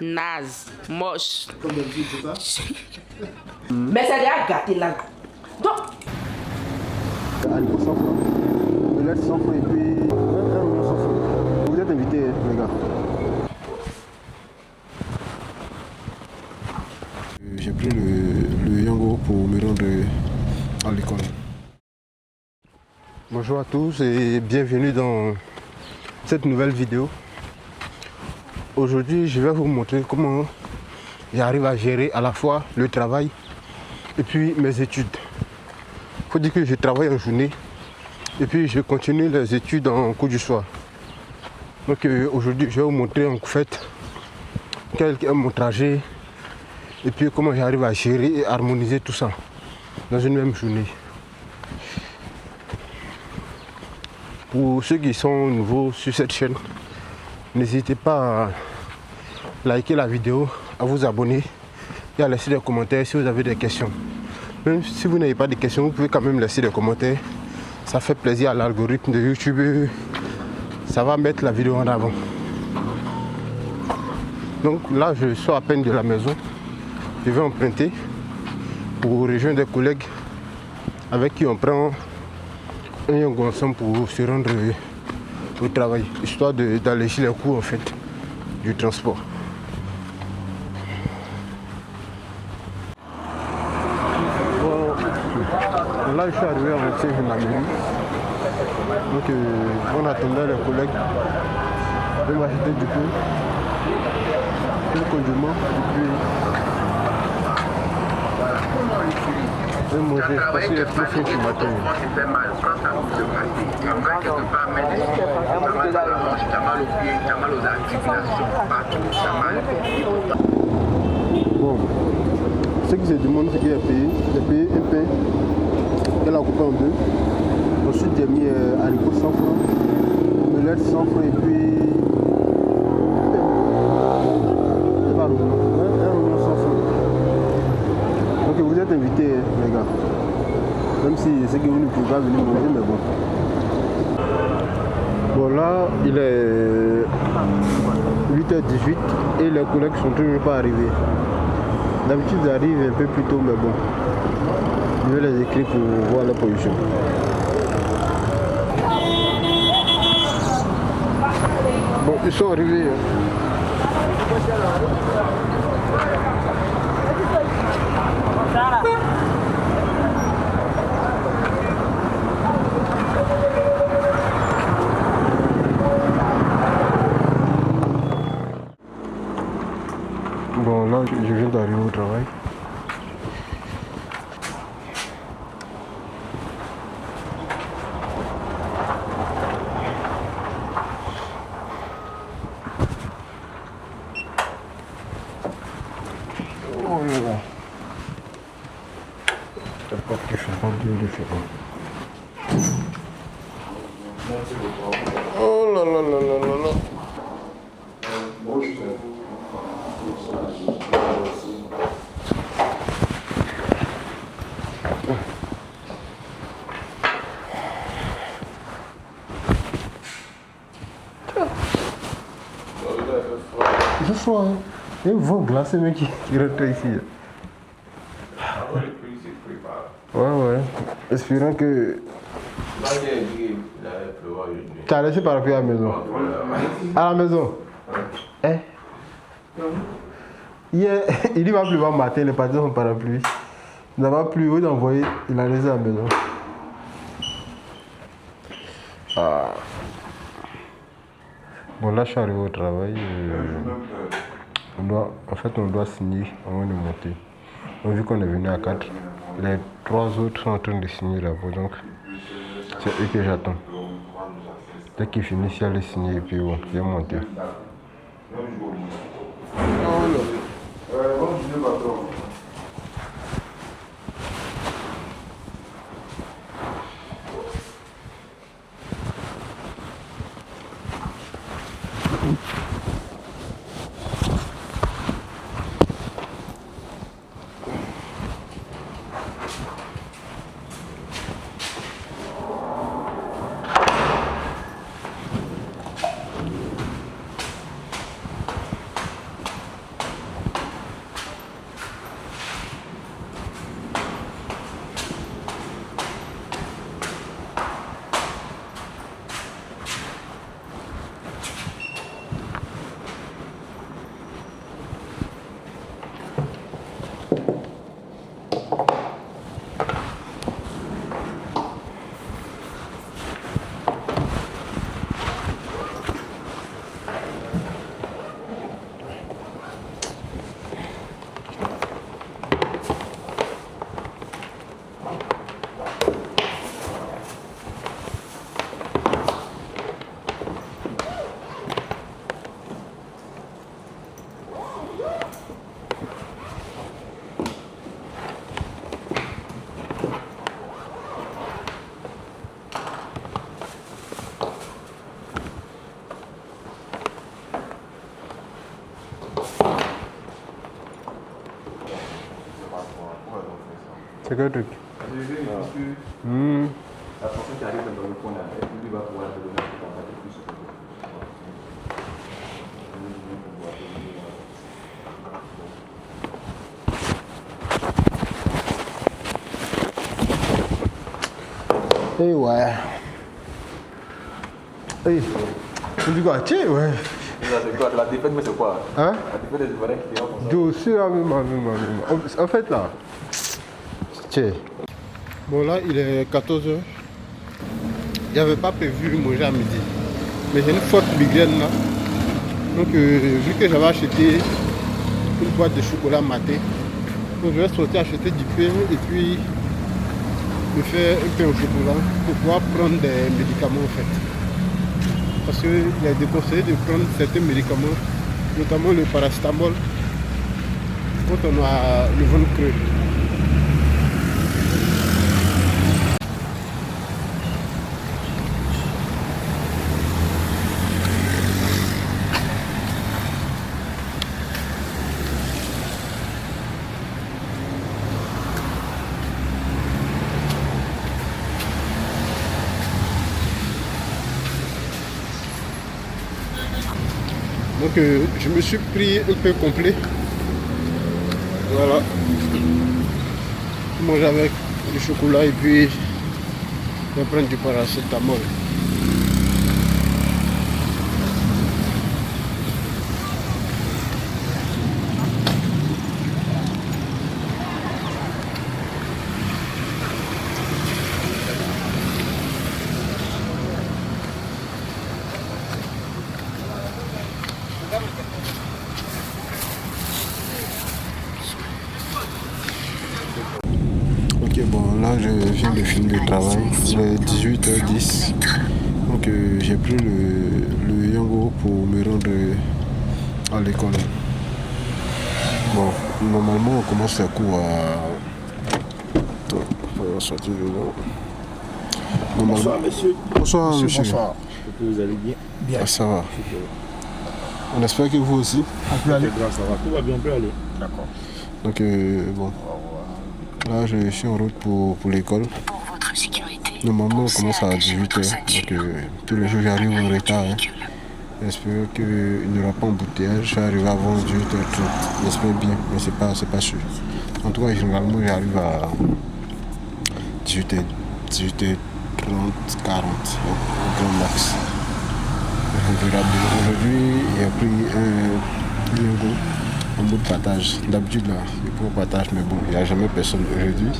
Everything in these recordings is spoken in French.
naze, moche. Comme d'habitude, c'est ça? Mais c'est déjà gâté là. Donc. Haricot sans fond, omelette sans fond et puis un oignon sans fond. Vous êtes invités, les gars. J'ai pris le Yango pour me rendre à l'école. Bonjour à tous et bienvenue dans cette nouvelle vidéo. Aujourd'hui, je vais vous montrer comment j'arrive à gérer à la fois le travail et puis mes études. Il faut dire que je travaille en journée et puis je continue les études en cours du soir. Donc aujourd'hui, je vais vous montrer en fait quel est mon trajet et puis comment j'arrive à gérer et harmoniser tout ça dans une même journée. Pour ceux qui sont nouveaux sur cette chaîne, n'hésitez pas à liker la vidéo, à vous abonner et à laisser des commentaires si vous avez des questions. Même si vous n'avez pas de questions, vous pouvez quand même laisser des commentaires. Ça fait plaisir à l'algorithme de YouTube. Ça va mettre la vidéo en avant. Donc là, je sors à peine de la maison. Je vais emprunter pour rejoindre des collègues avec qui on prend un Yango ensemble pour se rendre au travail, histoire d'alléger les coûts en fait du transport. Bon, là je suis arrivé à Marseille, je m'amène. Donc on attendait les collègues de m'acheter du coup un condiment et puis manger parce qu'il est plus fin ce matin. Bon, ce qui se demande, c'est qu'il a payé. J'ai payé un pain qu'elle a coupé en deux. Ensuite, j'ai mis haricots 100 francs, omelette 100 francs et puis un oignon 100 francs. Donc vous êtes invités, les gars. Même si c'est que vous ne pouvez pas venir manger, mais bon. Bon là, il est 8h18 et les collègues sont toujours pas arrivés. D'habitude ils arrivent un peu plus tôt, mais bon. Je vais les écrire pour voir la position. Bon, ils sont arrivés. Bon, là, je viens d'arriver au travail. Oh là là. C'est pas que je fais pas bien le faire. Oh là là là là là là. Ce soir, il y a un vent glacé mec qui rentre ici. Ouais. Espérons que. Tu as laissé parapluie à la maison. À la maison. Hein? Hier, il dit va pleuvoir matin, il est parti son parapluie. Il n'a pas plu, il a envoyé, il a laissé à la maison. Ah. Bon là je suis arrivé au travail. On doit signer avant de monter. Donc, vu qu'on est venu à 4, les 3 autres sont en train de signer là-bas. Donc c'est eux que j'attends. Dès qu'ils finissent, ils allaient signer et puis bon, je vais monter. C'est quel truc? La personne qui arrive dans le coin là, elle va pouvoir te donner un peu d'empathie plus. Eh ouais. Eh, tu dis quoi? Tiens, ouais. C'est quoi? La défaite, mais c'est quoi? Hein? La défaite des Ivoiriens qui dérange comme ça. Je suis en fait là. Tiens. Bon là, il est 14h. J'avais pas prévu manger à midi. Mais j'ai une forte migraine là. Donc vu que j'avais acheté une boîte de chocolat maté, donc je vais sortir acheter du pain et puis me faire un pain au chocolat pour pouvoir prendre des médicaments en fait. Parce qu'il est déconseillé de prendre certains médicaments, notamment le paracétamol, quand on a le ventre creux. Donc je me suis pris un peu complet. Voilà. Je mange avec du chocolat et puis je vais prendre du paracétamol. Ok, bon, là je viens de finir le travail, il est 18h10. Donc j'ai pris le Yango pour me rendre à l'école. Bon, normalement on commence les cours à... Attends, on va sortir dedans. Bonsoir monsieur. Bonsoir monsieur. Bonsoir. Vous allez bien? Ah, ça va. On espère que vous aussi. On peut aller. Ça va. Tout va bien, on peut aller. D'accord. Donc bon. Là je suis en route pour l'école. Normalement on commence à 18h. Donc tous les jours j'arrive en retard. Hein. J'espère qu'il n'y aura pas d'embouteillage. Je vais arriver avant 18h30. J'espère bien, mais c'est pas sûr. En tout cas généralement j'arrive à 18h30, 40 au grand max. On verra bien. Aujourd'hui j'ai pris un Yango en mode partage. D'habitude là, je prends partage, mais bon, il n'y a jamais personne aujourd'hui.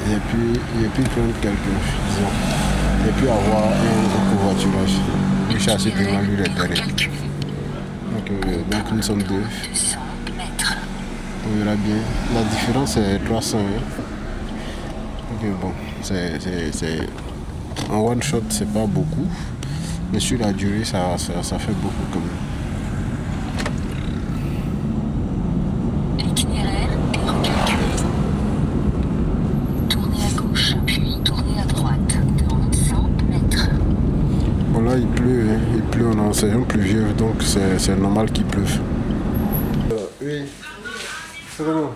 Et puis prendre quelques, disons, et puis avoir un covoiturage. Je suis assez devant lui derrière. Donc nous sommes deux. On verra bien. La différence est 300. Donc bon, c'est en one shot, c'est pas beaucoup. Mais sur la durée, ça fait beaucoup quand même. Il pleut, on est en saison pluvieuse, donc c'est normal qu'il pleuve. Oui, c'est comment?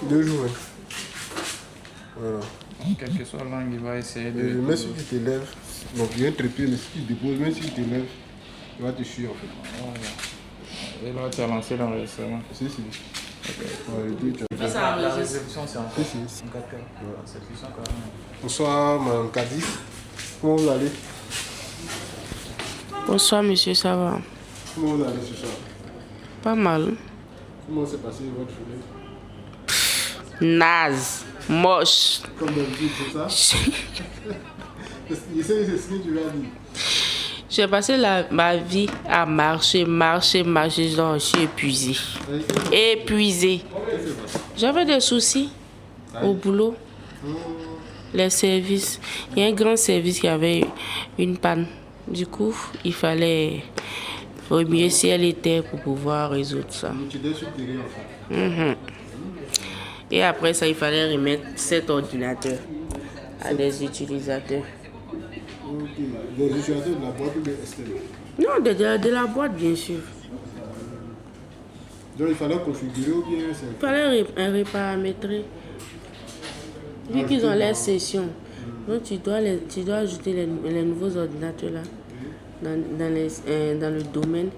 2 jours. Voilà. Quelle que soit la langue, il va essayer de... Même si tu te lèves, donc il y a un trépied, mais si tu déposes, même si tu te lèves, il va te suivre en fait. Voilà. Et là, tu as lancé l'enregistrement. Si. Okay. Ouais, La réception, c'est en Si. 4 heures. C'est puissant quand même. Bonsoir, Mme Kadis. Comment vous allez? Bonsoir monsieur, ça va? Comment vous allez ce soir? Pas mal. Comment s'est passé votre journée? Naze, moche. Comme d'habitude, c'est ça? C'est ce que tu vas dire. J'ai passé ma vie à marcher, donc je suis épuisée. Épuisée. J'avais des soucis au boulot. Les services. Il y a un grand service qui avait une panne. Du coup, il fallait remuer ciel et terre pour pouvoir résoudre ça. Et après ça, il fallait remettre cet ordinateur à des utilisateurs. Des utilisateurs de la boîte ou de externe? Non, de la boîte, bien sûr. Donc il fallait configurer ou bien c'est... Il fallait reparamétrer. Vu qu'ils ont leur session, donc tu dois ajouter les nouveaux ordinateurs là dans le domaine.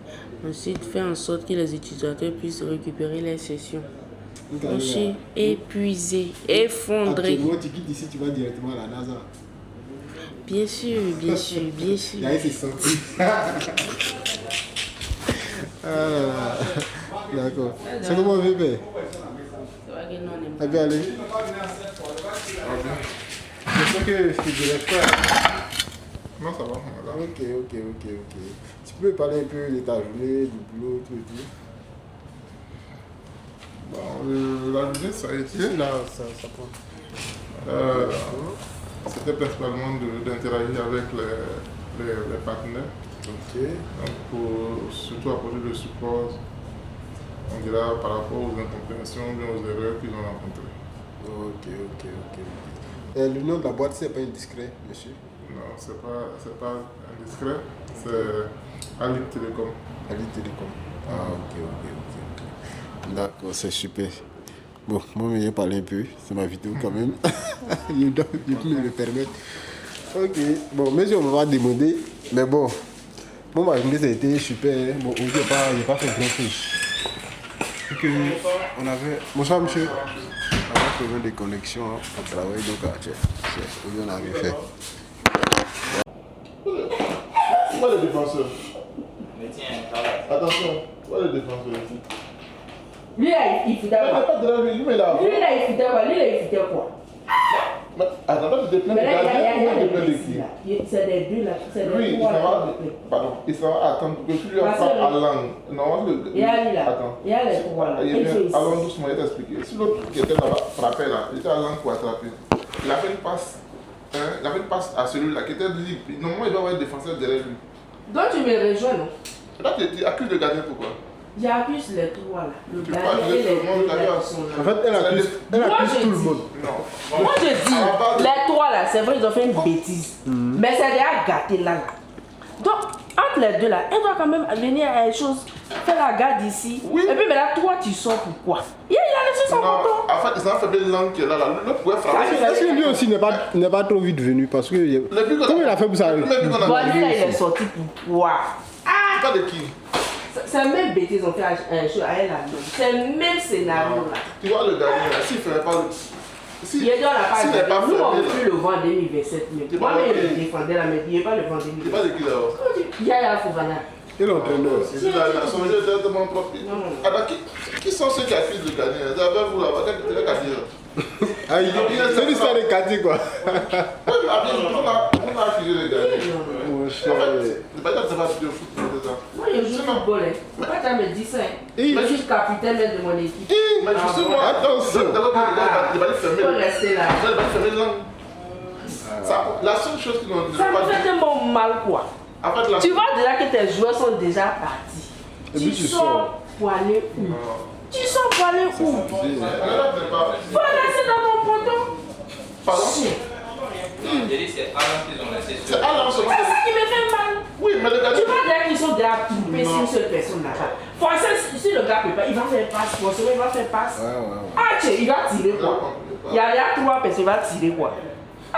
Ensuite, faire en sorte que les utilisateurs puissent récupérer les sessions. Je suis épuisé, effondré. Actuellement, tu quittes ici, tu vas directement à la NASA. Bien sûr, bien sûr, bien sûr. Là, il s'est senti. D'accord. C'est comment bébé? Eh bien, allez. Je sais que je te dirais pas. Non, ça va. Voilà. Ok. Tu peux parler un peu de ta journée, du boulot, tout et tout. Bon, la journée, ça a été. Là, ça prend. C'était principalement d'interagir avec les partenaires. Ok. Donc, surtout apporter le support, on dira, par rapport aux incompréhensions, bien aux erreurs qu'ils ont rencontrées. Ok. Et le nom de la boîte, c'est pas indiscret, monsieur? Non, c'est pas indiscret, c'est Ali Télécom. Ali Télécom. Ah, ok. D'accord, c'est super. Bon, moi, je vais parler un peu, c'est ma vidéo quand même. je peux me le permettre. Ok, bon, mais on va demander, mais bon, ma journée, ça a été super. Bon, je n'ai pas fait grand chose. On avait... Bonsoir, monsieur. On avait problème de connexion au travail, donc aujourd'hui, on avait fait. C'est quoi les défenseurs? Attention, quoi les défenseurs ici? Lui là, il foutait quoi? Lui là, il foutait quoi? attends, tu te plains de gardien ou tu te plains de qui? C'est des deux là. Lui, il s'en va attendre que tu lui as fait à langue. Non, il y a lui là. Attends. Il y a les trois là. Allons doucement, je vais t'expliquer. Si l'autre qui était là-bas frappait là, il était à langue pour attraper. Il a fait une passe. Il a fait une passe à celui-là qui était libre. Normalement, il doit avoir un défenseur derrière lui. Donc tu me rejoins, non? Là, tu accuses le gardien pourquoi? J'accuse les trois là. Le Tu gardien parles de et les tout le monde, deux t'as vu? là qui sont là. En fait, elle accuse tout le monde. Non. Moi je dis, les trois là, c'est vrai, ils ont fait une bêtise. Mais c'est déjà gâté là. Donc, entre les deux là, elle doit quand même venir à une chose, faire la garde ici. Oui. Et puis maintenant, toi tu sors pourquoi? Il a laissé son Non, bouton. en fait, c'est un faible langue qui est là. L'autre pouvait frapper. Est-ce que lui aussi n'est pas trop vite venu? Parce que... Comment il a fait pour ça? Bon, lui là, il est sorti pourquoi? Tu parles de qui? C'est le même bêtise, on fait un show à elle là. C'est le même scénario là. Tu vois le gardien là, s'il ne ferait pas le. Il est dans la page. S'il n'est pas Nous, on fermé ne peut là. plus le vendre en 2027. Mais moi, je le défendais là, mais il n'est pas le vendre en Tu parles de qui là? Yaya Fofana. Et l'entraîneur? Son jeu est directement propre. Alors, qui sont ceux qui accusent le gardien? C'est avec vous là-bas, quel est le gardien? Ah, c'est l'histoire de Kati quoi. On a accusé le gardien. Mon En cher. fait, c'est pas que ça va de foot, c'est ça. Moi, je joue au football. Pourquoi tu me dis ça? Et- Je suis capitaine de mon équipe. Mais justement, Attention. il va Il faut fermer. rester là. Il va fermer la langue. La seule chose qu'ils n'ont Ça me pas fait dit. tellement mal quoi. En fait, la. Tu vois déjà que tes joueurs sont déjà partis. Et puis tu sors. Pour aller où? Tu sors pour aller où? Faut rester dans ton poteau. Pardon? J'ai dit c'est Alain qu'ils ont laissé C'est sur. Alain C'est ça qui me fait mal. Oui, mais le gardien. Tu vois déjà qu'ils sont déjà trompés sur une seule personne là-bas. Forcément, si le gars peut pas, il va faire passe. Forcément, il va faire passe. Ouais. Ah, tiens, il va tirer quoi? Il y a trois personnes, il va tirer quoi? Ah,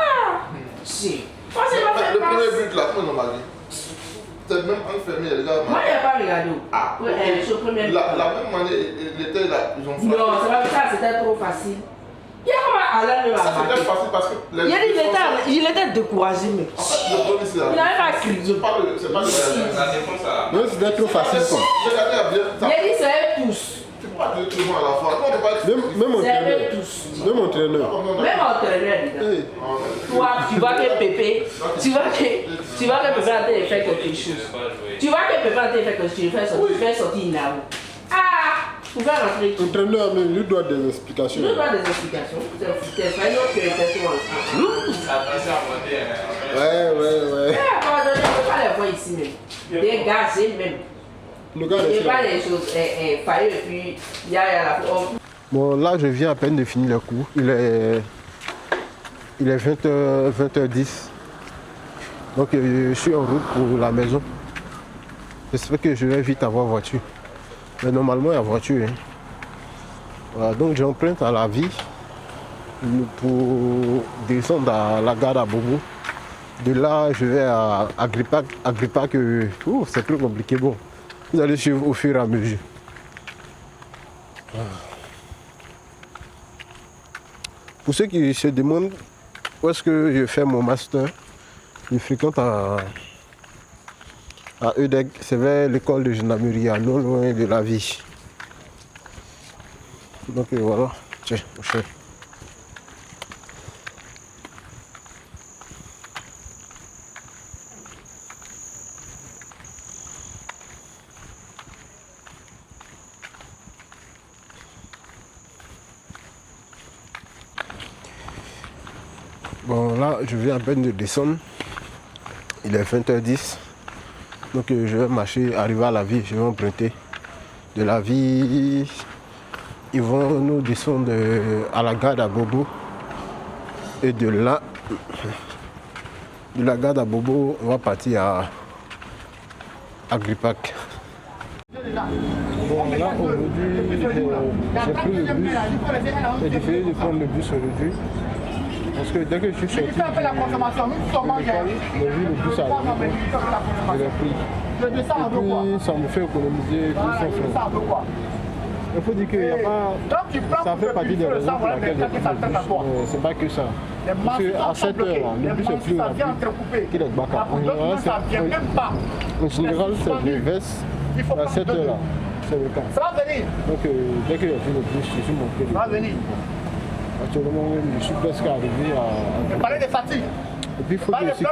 tiens. Forcément, il va Le faire premier passe. but là, comment ils ont marqué? C'est même enfermé, les gars. Moi, il n'a pas regardé. Ah, Je premier. la même année, il était là, ils ont frappé. Non, c'est pas ça, c'était trop facile. Il y a comment Alain le Ça a c'était marqué. facile parce que Il était découragé, mais. En fait, le problème c'est Il n'avait pas crié. C'est pas le gardien. La défense a. Non, c'était trop facile quoi. Le gardien a bien. Il a dit c'est eux tous. Tu peux pas dire tout le monde à la fois. Non, on peut pas dire. Même C'est entraîneur. eux tous. Même entraîneur. Même entraîneur, les gars. Hey. Toi, tu vois que Pépé, tu vois que Pépé a été fait quelque chose. Tu vois que Pépé a été fait quelque chose, tu fais sortir Inao. Ah, tu vas rentrer. Entraîneur, mais lui doit des explications. Tu dois des explications. C'est pas une autre question ensemble. Attention à monter. Ouais. Pardonnez, on ne peut pas les voir ici même. Des gazés même. Le gars Il est n'y a pas les choses failles et puis il y a la Bon, là, je viens à peine de finir le cours. Il est 20h10. Donc, je suis en route pour la maison. J'espère que je vais vite avoir voiture. Mais normalement, il y a voiture. Hein. Voilà, donc j'emprunte à la vie pour descendre à la gare à Bobo. De là, je vais à Agrippa que c'est plus compliqué. Bon, vous allez suivre au fur et à mesure. Pour ceux qui se demandent où est-ce que je fais mon master, je fréquente à EDEG, c'est vers l'école de gendarmerie, non loin de la vie. Donc voilà, tiens, mon cher. Bon là, je viens à peine de descendre. Il est 20h10. Donc je vais marcher, arriver à la ville, je vais emprunter. De la ville, ils vont nous descendre à la gare d'Abobo. Et de là, de la gare d'Abobo, on va partir à Agrippa. Bon là aujourd'hui, j'ai pris le bus. J'ai décidé de prendre le bus aujourd'hui. Parce que dès que je suis sorti, j'ai vu le bus à je l'ai pris. Et puis ça me fait économiser 200 francs. Il faut dire qu'il n'y a pas... Ça fait partie des raisons pour lesquelles j'ai pris le bus. C'est pas que ça. Parce qu'à 7 heures, le bus est plus rapide qu'il est Baka. En général, c'est le veste. À 7 heures là, c'est le cas. Donc dès que j'ai vu le bus, je suis monté. Actuellement, je suis presque arrivé à... Je parlais de fatigue. Et puis il faut aussi que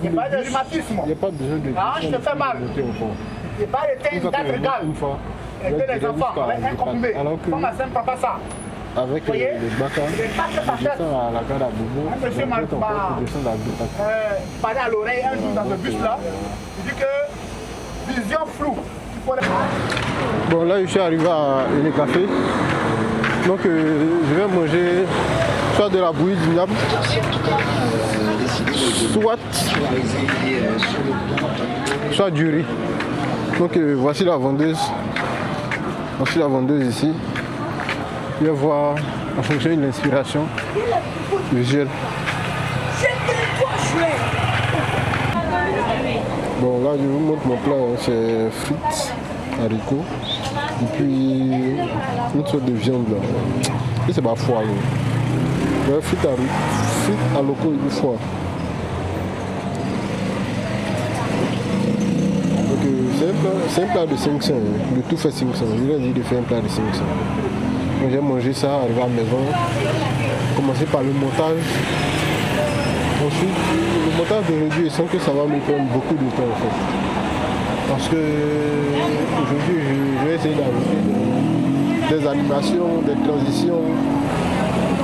il n'y a pas de rhumatisme. Il n'y a pas besoin de... Je te fais mal. Il n'y a pas de teint d'être égal. Une fois, aider les enfants avec un comprimé. Comme ma sœur, papa, ça. Avec les Baka, je descends à la gare à Bobo. Un monsieur m'a parlé à l'oreille un jour dans ce bus-là. Il dit que vision floue. Bon, là, je suis arrivé à une café. Donc, je vais manger soit de la bouillie d'igname, soit du riz. Donc, voici la vendeuse. Voici la vendeuse ici. Je vais voir en fonction de l'inspiration visuelle. Bon, là, je vous montre mon plat. C'est frites, haricots. Et puis une sorte de viande là. Et c'est pas foie là. Ouais, frites à loco et du foie. Donc c'est un plat de 500. Le tout fait 500. Je lui ai dit de faire un plat de 500. Donc j'ai mangé ça, arrivé à la maison. Commencer par le montage. Ensuite, le montage d'aujourd'hui, je sens que ça va me prendre beaucoup de temps en fait. Parce que aujourd'hui, je vais essayer d'ajouter des animations, des transitions.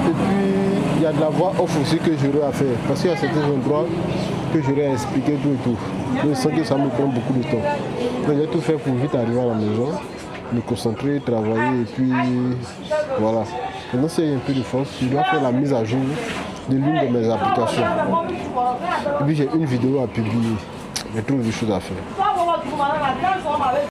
Et puis, il y a de la voix off aussi que j'aurai à faire. Parce qu'il y a certains endroits que j'aurai à expliquer tout et tout. Mais je sens que ça me prend beaucoup de temps. Donc, j'ai tout fait pour vite arriver à la maison, me concentrer, travailler et puis voilà. Maintenant, s'il y a un peu de force, je dois faire la mise à jour de l'une de mes applications. Et puis, j'ai une vidéo à publier. J'ai trop de choses à faire.